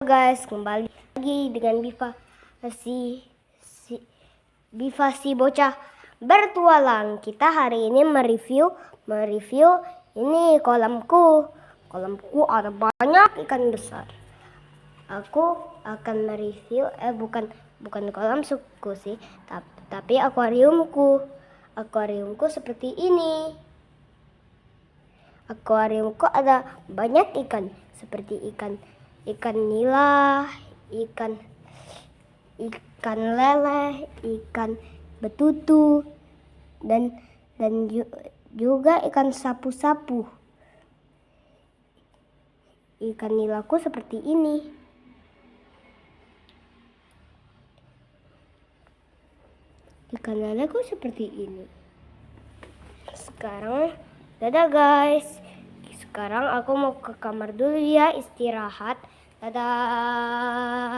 Guys, kembali lagi dengan Biva si bocah bertualang. Kita hari ini mereview ini kolamku. Kolamku ada banyak ikan besar. Aku akan mereview bukan kolam suku sih, tapi akuariumku. Akuariumku seperti ini. Akuariumku ada banyak ikan seperti ikan nila, ikan lele, ikan betutu, dan juga ikan sapu-sapu. Ikan nilaku seperti ini. Ikan leleku seperti ini. Sekarang dadah guys. Sekarang aku mau ke kamar dulu ya, istirahat. Dadah.